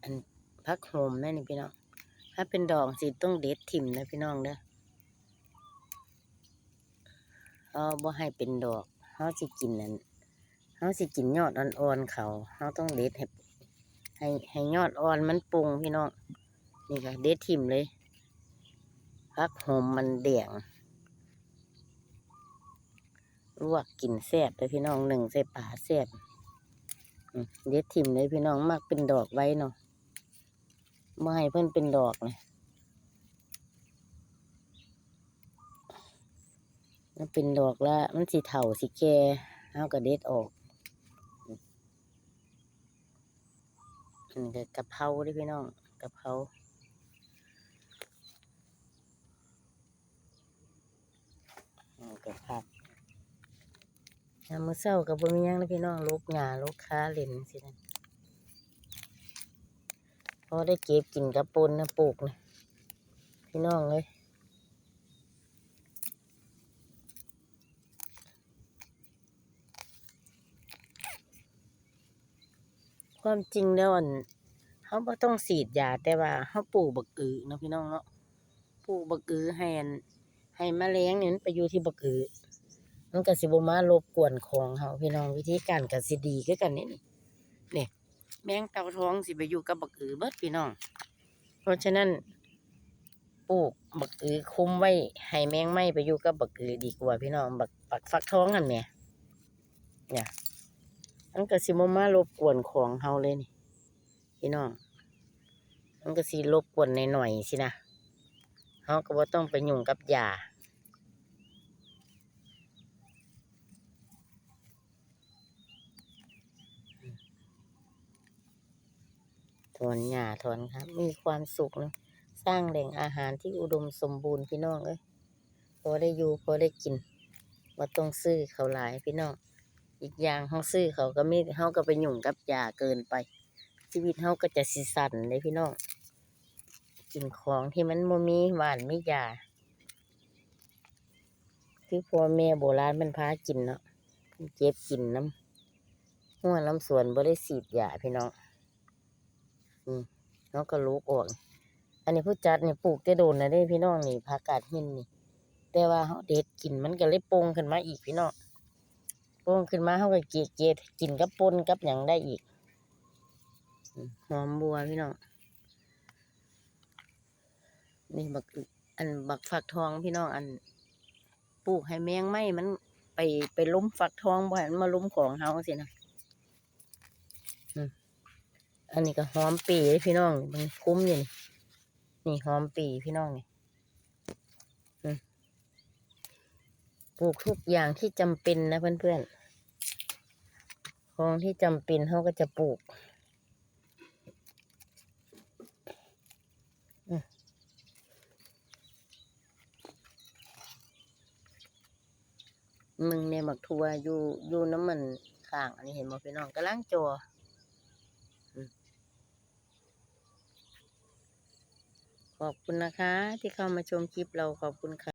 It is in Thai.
อันผักโหมแม่นี่พี่น้องถ้าเป็นดอกสิต้องเด็ดถิ่มนะพี่น้องเด้อบ่ให้เป็นดอกเขาสิกินนั่นเขาสิกินยอดอ่อนๆเขาต้องเด็ดให้ยอดอ่อนมันปรุงพี่น้องนี่ก็เด็ดถิ่มเลยผักโหมมันแดงลวกกินแซ่บเลยพี่น้องหนึ่งใส่ปลาแซ่บเด็ดถิ่มเลยพี่น้องมักเป็นดอกไว้เนาะไม่ให้เพิ่นเป็นดอกนะมันเป็นดอกแล้วมันสิเฒ่าสิแก่เอาก็เด็ดออกอันนี้ก็กะเพราด้วยพี่น้องกะเพรากับผักยามมื้อเช้าก็บ่มีหยังนะพี่น้องลกหญ้าลกขาเล่นสินะพอได้เก็บกินกับปนนะปลูกนะพี่น้องเลยความจริงแล้วเขาบ่ต้องฉีดยาแต่ว่าเขาปลูกบักอือเนาะพี่น้องเนาะปลูกบักอือให้แมลงนี่มันไปอยู่ที่บักอือมันก็สิบ่มารบกวนของเขาพี่น้องวิธีการก็สิดีคือกันนี่แมงเต่าทองสิไปอยู่กับบักอือเบิดพี่น้องเพราะฉะนั้นปลูกบักอือคุมไว้ให้แมงไหม้ไปอยู่กับบักอือดีกว่าพี่น้องบักฟักทองกันเนี่ยมันก็สิบ่มารบกวนของเฮาเลยนี่พี่น้องมันก็สิรบกวนหน่อยๆสินะเฮาก็บ่ต้องไปยุ่งกับยาถอนหญ้าถอนครับมีความสุขนะสร้างแหล่งอาหารที่อุดมสมบูรณ์พี่น้องเอ้ยพอได้อยู่พอได้กินบ่ต้องซื้อเขาหลายพี่น้องอีกอย่างเฮาซื้อเขาก็มีเฮาก็ไปยุ่งกับยาเกินไปชีวิตเฮาก็จะสิสั่นเลยพี่น้องกินของที่มันบ่มีหวานมียาคือพ่อแม่โบราณมันพากินเนาะเก็บกินน้ำหัวน้ำสวนบ่ได้ฉีดยาพี่น้องเขาก็ลูกออกอันนี้ผู้จัดนี่ปลูกแต่โดนนะเด้พี่น้องนี่ผักกาดหินนี่แต่ว่าเขาเด็ดกินมันก็เลยโป่งขึ้นมาอีกพี่น้องโป่งขึ้นมาเขาก็เกลี่ยกินกับปนกับหยังได้อีกหอมบัวพี่น้องนี่บักฟักทองพี่น้องปลูกให้แมงไหม้มันไปล้มฟักทองบ่ให้มันมาล้มของเฮาสินะอันนี้ก็หอมปีเลยพี่น้องมันคุ้มอยู่นี่หอมปีพี่น้องนี่ปลูกทุกอย่างที่จำเป็นนะเพื่อนๆของที่จำเป็นเขาก็จะปลูกมึงในหมักทัวอยู่น้ำมันข้างอันนี้เห็นบ่พี่น้องกำลังจอขอบคุณนะคะที่เข้ามาชมคลิปเราขอบคุณค่ะ